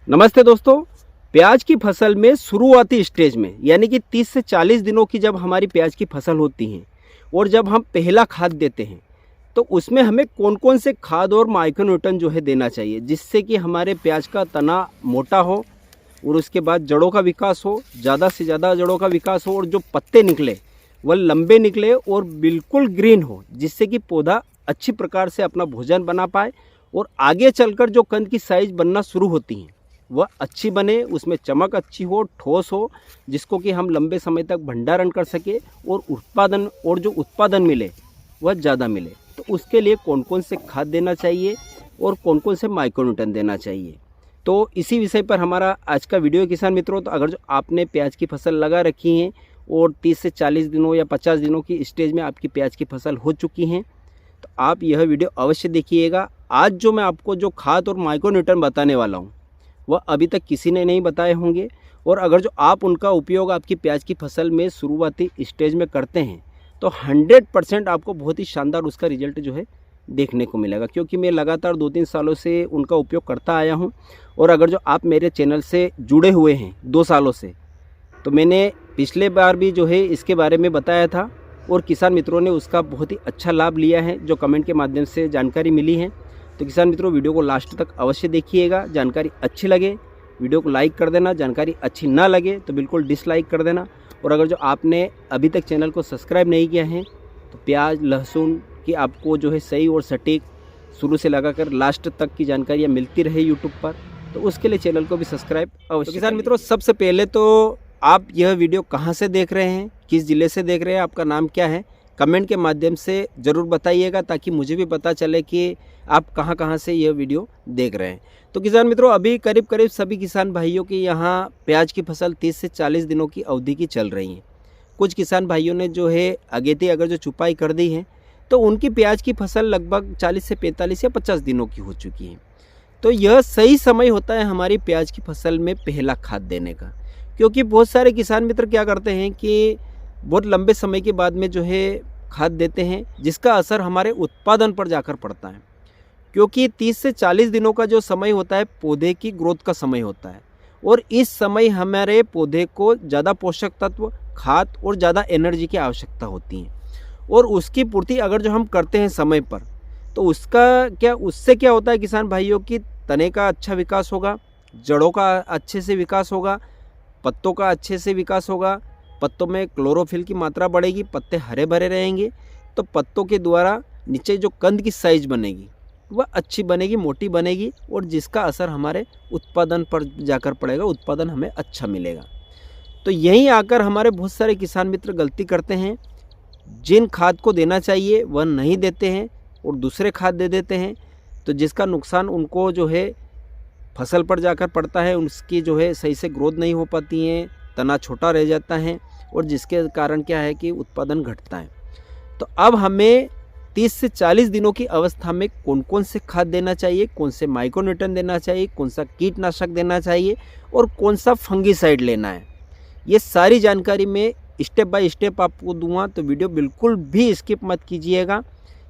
नमस्ते दोस्तों। प्याज की फसल में शुरुआती स्टेज में यानी कि 30 से 40 दिनों की जब हमारी प्याज की फसल होती है और जब हम पहला खाद देते हैं तो उसमें हमें कौन कौन से खाद और माइक्रोन्यूट्रन जो है देना चाहिए जिससे कि हमारे प्याज का तना मोटा हो और उसके बाद जड़ों का विकास हो, ज़्यादा से ज़्यादा जड़ों का विकास हो और जो पत्ते निकले वह लंबे निकले और बिल्कुल ग्रीन हो, जिससे कि पौधा अच्छी प्रकार से अपना भोजन बना पाए और आगे चलकर जो कंद की साइज बनना शुरू होती है वह अच्छी बने, उसमें चमक अच्छी हो, ठोस हो, जिसको कि हम लंबे समय तक भंडारण कर सके और जो उत्पादन मिले वह ज़्यादा मिले। तो उसके लिए कौन कौन से खाद देना चाहिए और कौन कौन से माइक्रोन्यूट्रन देना चाहिए, तो इसी विषय पर हमारा आज का वीडियो है किसान मित्रों। तो अगर जो आपने प्याज की फसल लगा रखी है और 30 से 40 दिनों या 50 दिनों की स्टेज में आपकी प्याज की फसल हो चुकी हैं तो आप यह वीडियो अवश्य देखिएगा। आज जो मैं आपको जो खाद और माइक्रोन्यूट्रन बताने वाला हूँ वह अभी तक किसी ने नहीं बताए होंगे और अगर जो आप उनका उपयोग आपकी प्याज की फसल में शुरुआती स्टेज में करते हैं तो 100% आपको बहुत ही शानदार उसका रिजल्ट जो है देखने को मिलेगा, क्योंकि मैं लगातार 2-3 सालों से उनका उपयोग करता आया हूं। और अगर जो आप मेरे चैनल से जुड़े हुए हैं 2 सालों से तो मैंने पिछले बार भी जो है इसके बारे में बताया था और किसान मित्रों ने उसका बहुत ही अच्छा लाभ लिया है, जो कमेंट के माध्यम से जानकारी मिली है। तो किसान मित्रों वीडियो को लास्ट तक अवश्य देखिएगा। जानकारी अच्छी लगे वीडियो को लाइक कर देना, जानकारी अच्छी ना लगे तो बिल्कुल डिसलाइक कर देना। और अगर जो आपने अभी तक चैनल को सब्सक्राइब नहीं किया है तो प्याज लहसुन की आपको जो है सही और सटीक शुरू से लगाकर लास्ट तक की जानकारियाँ मिलती रहे यूट्यूब पर, तो उसके लिए चैनल को भी सब्सक्राइब अवश्य। तो किसान मित्रों सबसे पहले तो आप यह वीडियो कहाँ से देख रहे हैं, किस ज़िले से देख रहे हैं, आपका नाम क्या है, कमेंट के माध्यम से ज़रूर बताइएगा ताकि मुझे भी पता चले कि आप कहाँ से यह वीडियो देख रहे हैं। तो किसान मित्रों अभी करीब करीब सभी किसान भाइयों की यहाँ प्याज की फसल 30 से 40 दिनों की अवधि की चल रही है। कुछ किसान भाइयों ने जो है अगेती अगर जो चुपाई कर दी है तो उनकी प्याज की फसल लगभग 40 से 45 या 50 दिनों की हो चुकी है। तो यह सही समय होता है हमारी प्याज की फसल में पहला खाद देने का, क्योंकि बहुत सारे किसान मित्र क्या करते हैं कि बहुत लंबे समय के बाद में जो है खाद देते हैं जिसका असर हमारे उत्पादन पर जाकर पड़ता है, क्योंकि 30 से 40 दिनों का जो समय होता है पौधे की ग्रोथ का समय होता है और इस समय हमारे पौधे को ज़्यादा पोषक तत्व, खाद और ज़्यादा एनर्जी की आवश्यकता होती है और उसकी पूर्ति अगर जो हम करते हैं समय पर तो उससे क्या होता है किसान भाइयों की तने का अच्छा विकास होगा, जड़ों का अच्छे से विकास होगा, पत्तों का अच्छे से विकास होगा, पत्तों में क्लोरोफिल की मात्रा बढ़ेगी, पत्ते हरे भरे रहेंगे तो पत्तों के द्वारा नीचे जो कंद की साइज बनेगी वह अच्छी बनेगी, मोटी बनेगी और जिसका असर हमारे उत्पादन पर जाकर पड़ेगा, उत्पादन हमें अच्छा मिलेगा। तो यहीं आकर हमारे बहुत सारे किसान मित्र गलती करते हैं, जिन खाद को देना चाहिए वह नहीं देते हैं और दूसरे खाद दे देते हैं, तो जिसका नुकसान उनको जो है फसल पर जाकर पड़ता है, उसकी जो है सही से ग्रोथ नहीं हो पाती है, तना छोटा रह जाता है और जिसके कारण क्या है कि उत्पादन घटता है। तो अब हमें 30 से 40 दिनों की अवस्था में कौन कौन से खाद देना चाहिए, कौन से माइक्रोन्यूट्रन देना चाहिए, कौन सा कीटनाशक देना चाहिए और कौन सा फंगीसाइड लेना है, ये सारी जानकारी मैं स्टेप बाय स्टेप आपको दूंगा। तो वीडियो बिल्कुल भी स्किप मत कीजिएगा,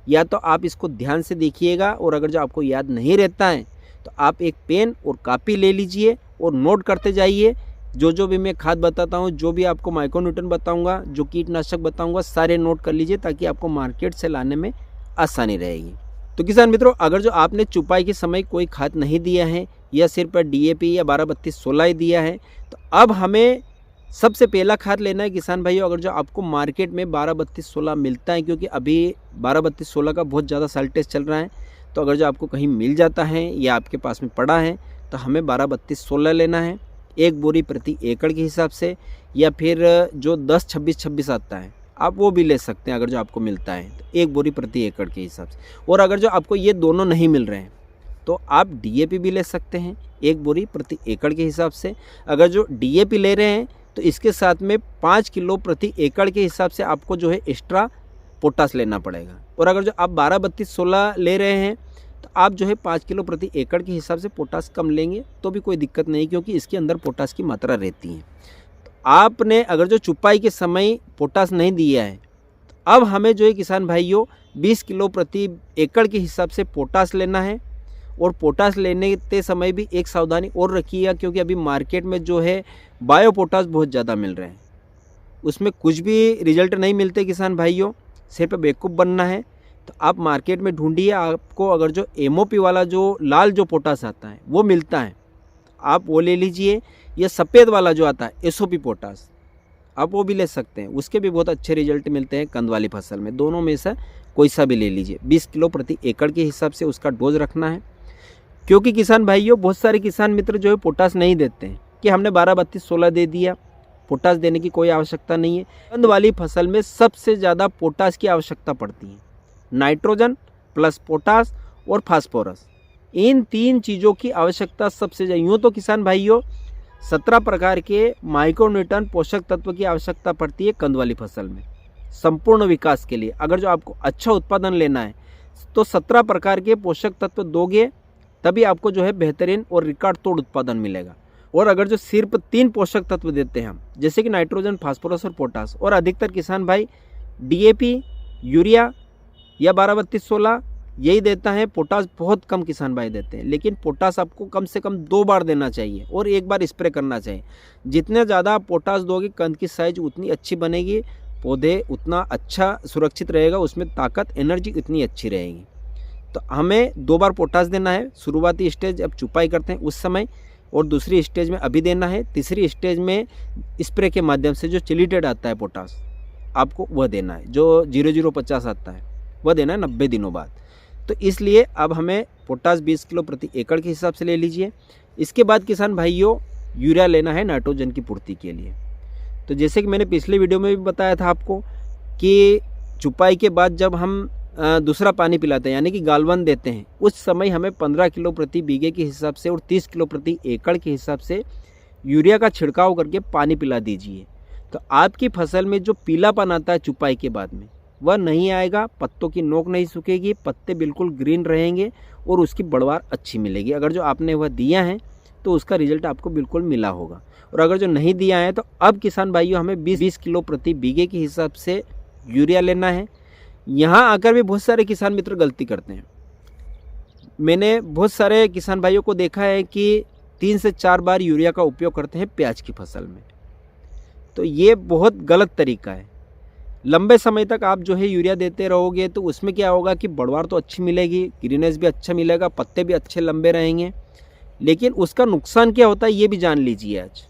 या तो आप इसको ध्यान से देखिएगा और अगर जो आपको याद नहीं रहता है तो आप एक पेन और कॉपी ले लीजिए और नोट करते जाइए। जो भी मैं खाद बताता हूँ, जो भी आपको माइक्रोन्यूट्रन बताऊंगा, जो कीटनाशक बताऊंगा, सारे नोट कर लीजिए ताकि आपको मार्केट से लाने में आसानी रहेगी। तो किसान मित्रों अगर जो आपने चुपाई के समय कोई खाद नहीं दिया है या सिर्फ डीएपी या 12-32-16 ही दिया है तो अब हमें सबसे पहला खाद लेना है किसान भाइयों। अगर जो आपको मार्केट में 12-32-16 मिलता है, क्योंकि अभी 12-32-16 का बहुत ज़्यादा साल्टेज चल रहा है, तो अगर जो आपको कहीं मिल जाता है या आपके पास में पड़ा है तो हमें 12-32-16 लेना है, एक बोरी प्रति एकड़ के हिसाब से, या फिर जो 10-26-26 आता है आप वो भी ले सकते हैं अगर जो आपको मिलता है तो एक बोरी प्रति एकड़ के हिसाब से। और अगर जो आपको ये दोनों नहीं मिल रहे हैं तो आप डीएपी भी ले सकते हैं एक बोरी प्रति एकड़ के हिसाब से। अगर जो डीएपी ले रहे हैं तो इसके साथ में 5 किलो प्रति एकड़ के हिसाब से आपको जो है एक्स्ट्रा पोटास लेना पड़ेगा। और अगर जो आप 12-32-16 ले रहे हैं तो आप जो है 5 किलो प्रति एकड़ के हिसाब से पोटास कम लेंगे तो भी कोई दिक्कत नहीं, क्योंकि इसके अंदर पोटास की मात्रा रहती है। तो आपने अगर जो चुपाई के समय पोटास नहीं दिया है तो अब हमें जो है किसान भाइयों 20 किलो प्रति एकड़ के हिसाब से पोटास लेना है और पोटास लेने ते समय भी एक सावधानी और रखिएगा, क्योंकि अभी मार्केट में जो है बायो पोटास बहुत ज़्यादा मिल रहे हैं, उसमें कुछ भी रिजल्ट नहीं मिलते किसान भाइयों, सिर्फ बेवकूफ़ बनना है। तो आप मार्केट में ढूंढिए, आपको अगर जो एमओपी वाला जो लाल जो पोटास आता है वो मिलता है, आप वो ले लीजिए, या सफ़ेद वाला जो आता है एसओपी पोटास, आप वो भी ले सकते हैं, उसके भी बहुत अच्छे रिजल्ट मिलते हैं कंद वाली फसल में। दोनों में से कोई सा भी ले लीजिए। 20 किलो प्रति एकड़ के हिसाब से उसका डोज रखना है, क्योंकि किसान भाइयों बहुत सारे किसान मित्र जो है पोटास नहीं देते हैं कि हमने 12-32-16 दे दिया, पोटास देने की कोई आवश्यकता नहीं है। कंद वाली फसल में सबसे ज़्यादा पोटास की आवश्यकता पड़ती है, नाइट्रोजन प्लस पोटास और फास्फोरस, इन 3 चीज़ों की आवश्यकता सबसे ज़्यादा। यूँ तो किसान भाइयों 17 प्रकार के माइक्रोन्यूट्रन पोषक तत्व की आवश्यकता पड़ती है कंद वाली फसल में संपूर्ण विकास के लिए। अगर जो आपको अच्छा उत्पादन लेना है तो 17 प्रकार के पोषक तत्व दोगे, तभी आपको जो है बेहतरीन और रिकॉर्ड तोड़ उत्पादन मिलेगा। और अगर जो सिर्फ 3 पोषक तत्व देते हैं हम, जैसे कि नाइट्रोजन, फास्फोरस और पोटास, और अधिकतर किसान भाई डीएपी, यूरिया या 12-32-16 यही देता है, पोटास बहुत कम किसान भाई देते हैं। लेकिन पोटास आपको कम से कम 2 बार देना चाहिए और 1 बार स्प्रे करना चाहिए। जितने ज़्यादा आप पोटास दोगे कंद की साइज उतनी अच्छी बनेगी, पौधे उतना अच्छा सुरक्षित रहेगा, उसमें ताकत एनर्जी उतनी अच्छी रहेगी। तो हमें 2 बार पोटास देना है, शुरुआती स्टेज अब चुपाई करते हैं उस समय, और दूसरी स्टेज में अभी देना है, तीसरी स्टेज में स्प्रे के माध्यम से जो चिलीटेड आता है पोटास आपको वह देना है, जो 0050 आता है वह देना है 90 दिनों बाद। तो इसलिए अब हमें पोटास 20 किलो प्रति एकड़ के हिसाब से ले लीजिए। इसके बाद किसान भाइयों यूरिया लेना है नाइट्रोजन की पूर्ति के लिए। तो जैसे कि मैंने पिछले वीडियो में भी बताया था आपको कि चुपाई के बाद जब हम दूसरा पानी पिलाते हैं यानी कि गालवन देते हैं, उस समय हमें 15 किलो प्रति बीघे के हिसाब से और 30 किलो प्रति एकड़ के हिसाब से यूरिया का छिड़काव करके पानी पिला दीजिए। तो आपकी फसल में जो पीलापन आता है चुपाई के बाद में वह नहीं आएगा, पत्तों की नोक नहीं सूखेगी, पत्ते बिल्कुल ग्रीन रहेंगे और उसकी बढ़वार अच्छी मिलेगी। अगर जो आपने वह दिया है तो उसका रिजल्ट आपको बिल्कुल मिला होगा। और अगर जो नहीं दिया है तो अब किसान भाइयों हमें 20 किलो प्रति बीघे के हिसाब से यूरिया लेना है। यहाँ आकर भी बहुत सारे किसान मित्र गलती करते हैं। मैंने बहुत सारे किसान भाइयों को देखा है कि 3 से 4 बार यूरिया का उपयोग करते हैं प्याज की फसल में। तो ये बहुत गलत तरीका है। लंबे समय तक आप जो है यूरिया देते रहोगे तो उसमें क्या होगा कि बढ़वार तो अच्छी मिलेगी, ग्रीनेस भी अच्छा मिलेगा, पत्ते भी अच्छे लंबे रहेंगे, लेकिन उसका नुकसान क्या होता है ये भी जान लीजिए। आज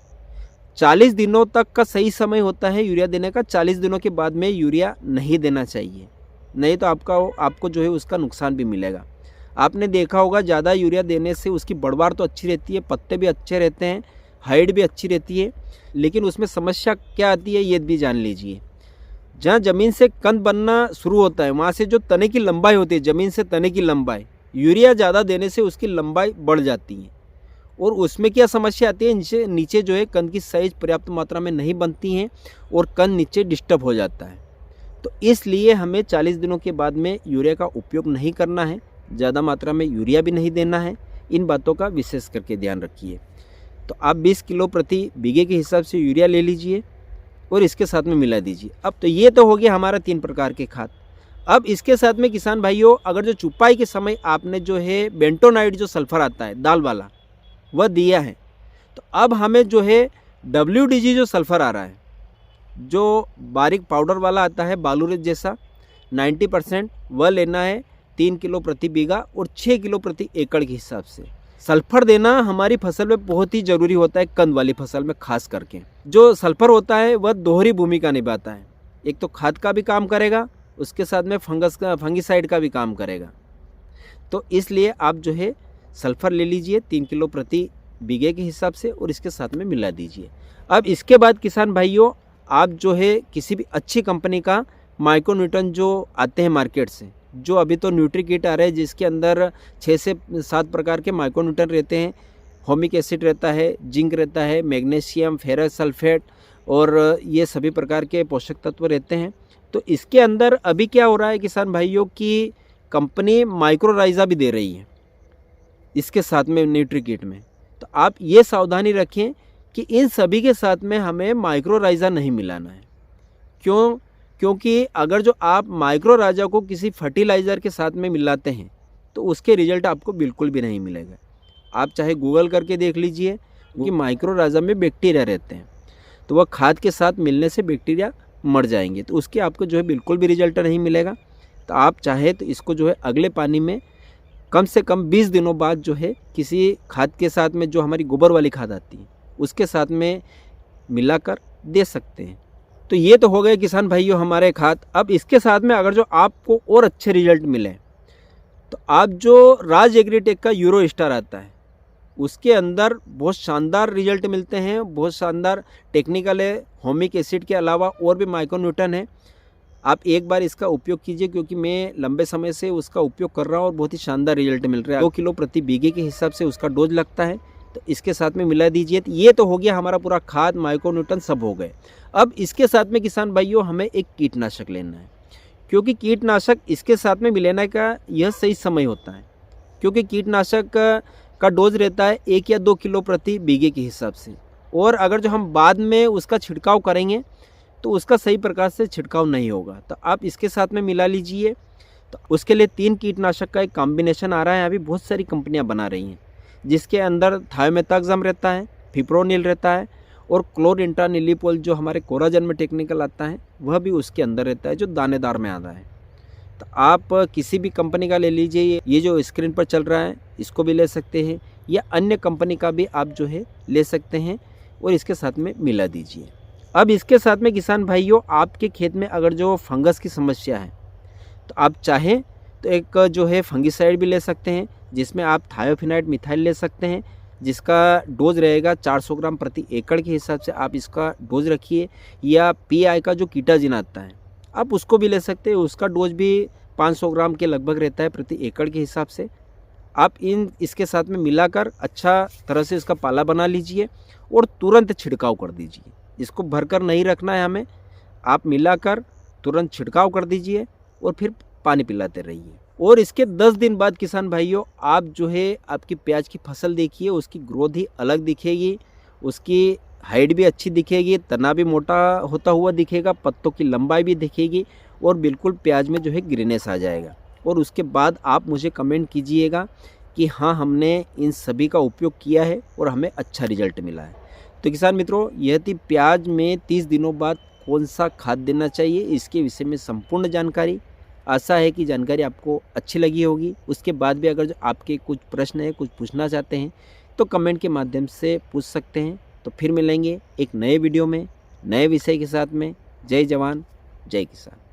40 दिनों तक का सही समय होता है यूरिया देने का। 40 दिनों के बाद में यूरिया नहीं देना चाहिए, नहीं तो आपको जो है उसका नुकसान भी मिलेगा। आपने देखा होगा ज़्यादा यूरिया देने से उसकी बढ़वार तो अच्छी रहती है, पत्ते भी अच्छे रहते हैं, हाइट भी अच्छी रहती है, लेकिन उसमें समस्या क्या आती है ये भी जान लीजिए। जहाँ ज़मीन से कंद बनना शुरू होता है वहाँ से जो तने की लंबाई होती है, ज़मीन से तने की लंबाई, यूरिया ज़्यादा देने से उसकी लंबाई बढ़ जाती है और उसमें क्या समस्या आती है, नीचे जो है कंद की साइज पर्याप्त मात्रा में नहीं बनती हैं और कंद नीचे डिस्टर्ब हो जाता है। तो इसलिए हमें 40 दिनों के बाद में यूरिया का उपयोग नहीं करना है, ज़्यादा मात्रा में यूरिया भी नहीं देना है। इन बातों का विशेष करके ध्यान रखिए। तो आप 20 किलो प्रति बीघे के हिसाब से यूरिया ले लीजिए और इसके साथ में मिला दीजिए। अब तो ये तो हो गया हमारा 3 प्रकार के खाद। अब इसके साथ में किसान भाइयों अगर जो चुपाई के समय आपने जो है बेंटोनाइट जो सल्फर आता है दाल वाला वह दिया है, तो अब हमें जो है WDG जो सल्फर आ रहा है, जो बारीक पाउडर वाला आता है बालूरेज जैसा 90%, वह लेना है 3 किलो प्रति बीघा और 6 किलो प्रति एकड़ के हिसाब से। सल्फर देना हमारी फसल में बहुत ही ज़रूरी होता है, कंद वाली फसल में खास करके। जो सल्फर होता है वह दोहरी भूमिका निभाता है, एक तो खाद का भी काम करेगा, उसके साथ में फंगिसाइड का भी काम करेगा। तो इसलिए आप जो है सल्फर ले लीजिए 3 किलो प्रति बीघे के हिसाब से और इसके साथ में मिला दीजिए। अब इसके बाद किसान भाइयों आप जो है किसी भी अच्छी कंपनी का माइक्रोन्यूट्रन जो आते हैं मार्केट से, जो अभी तो न्यूट्री किट आ रहे हैं जिसके अंदर 6 से 7 प्रकार के माइक्रोन्यूट्रन रहते हैं। होमिक एसिड रहता है, जिंक रहता है, मैग्नीशियम, फेरस सल्फेट और ये सभी प्रकार के पोषक तत्व रहते हैं। तो इसके अंदर अभी क्या हो रहा है किसान भाइयों की कंपनी माइक्रोराइजा भी दे रही है इसके साथ में न्यूट्री किट में। तो आप ये सावधानी रखें कि इन सभी के साथ में हमें माइक्रोराइजा नहीं मिलाना है। क्योंकि अगर जो आप माइक्रोराइजा को किसी फर्टिलाइज़र के साथ में मिलाते हैं तो उसके रिजल्ट आपको बिल्कुल भी नहीं मिलेगा। आप चाहे गूगल करके देख लीजिए, क्योंकि माइक्रोराइज़ा में बैक्टीरिया रहते हैं, तो वह खाद के साथ मिलने से बैक्टीरिया मर जाएंगे, तो उसके आपको जो है बिल्कुल भी रिजल्ट नहीं मिलेगा। तो आप चाहे तो इसको जो है अगले पानी में कम से कम 20 दिनों बाद जो है किसी खाद के साथ में, जो हमारी गोबर वाली खाद आती है उसके साथ में मिलाकर दे सकते हैं। तो ये तो हो गए किसान भाइयों हमारे खाद। अब इसके साथ में अगर जो आपको और अच्छे रिजल्ट मिले तो आप जो राज एग्रीटेक का यूरो स्टार आता है उसके अंदर बहुत शानदार रिजल्ट मिलते हैं, बहुत शानदार टेक्निकल है। होमिक एसिड के अलावा और भी माइक्रोन्यूटन है। आप एक बार इसका उपयोग कीजिए, क्योंकि मैं लंबे समय से उसका उपयोग कर रहा हूँ और बहुत ही शानदार रिजल्ट मिल रहा है। 2 किलो प्रति बीघे के हिसाब से उसका डोज लगता है, तो इसके साथ में मिला दीजिए। तो ये तो हो गया हमारा पूरा खाद, माइक्रोन्यूटन सब हो गए। अब इसके साथ में किसान भाइयों हमें एक कीटनाशक लेना है, क्योंकि कीटनाशक इसके साथ में मिलाने का यह सही समय होता है, क्योंकि कीटनाशक का डोज रहता है 1 या 2 किलो प्रति बीघे के हिसाब से। और अगर जो हम बाद में उसका छिड़काव करेंगे तो उसका सही प्रकार से छिड़काव नहीं होगा। तो आप इसके साथ में मिला लीजिए। तो उसके लिए 3 कीटनाशक का एक कॉम्बिनेशन आ रहा है, अभी बहुत सारी कंपनियां बना रही हैं, जिसके अंदर थायोमेथाक्सम रहता है, फिप्रोनिल रहता है और क्लोरिंट्रानिलीप्रोल जो हमारे कोराजन में टेक्निकल आता है वह भी उसके अंदर रहता है, जो दानेदार में आता है। तो आप किसी भी कंपनी का ले लीजिए, ये जो स्क्रीन पर चल रहा है इसको भी ले सकते हैं, या अन्य कंपनी का भी आप जो है ले सकते हैं और इसके साथ में मिला दीजिए। अब इसके साथ में किसान भाइयों आपके खेत में अगर जो फंगस की समस्या है तो आप चाहें तो एक जो है फंगिसाइड भी ले सकते हैं, जिसमें आप थायोफिनाइड मिथाइल ले सकते हैं, जिसका डोज रहेगा 400 ग्राम प्रति एकड़ के हिसाब से आप इसका डोज रखिए। या PI का जो कीटाजिन आता है आप उसको भी ले सकते हैं, उसका डोज भी 500 ग्राम के लगभग रहता है प्रति एकड़ के हिसाब से। आप इसके साथ में मिलाकर अच्छा तरह से इसका पाला बना लीजिए और तुरंत छिड़काव कर दीजिए। इसको भरकर नहीं रखना है हमें, आप मिलाकर तुरंत छिड़काव कर दीजिए और फिर पानी पिलाते रहिए। और इसके 10 दिन बाद किसान भाइयों आप जो है आपकी प्याज की फसल देखिए, उसकी ग्रोथ ही अलग दिखेगी, उसकी हाइट भी अच्छी दिखेगी, तना भी मोटा होता हुआ दिखेगा, पत्तों की लंबाई भी दिखेगी और बिल्कुल प्याज में जो है ग्रीनेस आ जाएगा। और उसके बाद आप मुझे कमेंट कीजिएगा कि हाँ हमने इन सभी का उपयोग किया है और हमें अच्छा रिजल्ट मिला है। तो किसान मित्रों, यह थी प्याज में 30 दिनों बाद कौन सा खाद देना चाहिए, इसके विषय में संपूर्ण जानकारी। आशा है कि जानकारी आपको अच्छी लगी होगी। उसके बाद भी अगर जो आपके कुछ प्रश्न है, कुछ पूछना चाहते हैं तो कमेंट के माध्यम से पूछ सकते हैं। तो फिर मिलेंगे एक नए वीडियो में नए विषय के साथ में। जय जवान जय किसान।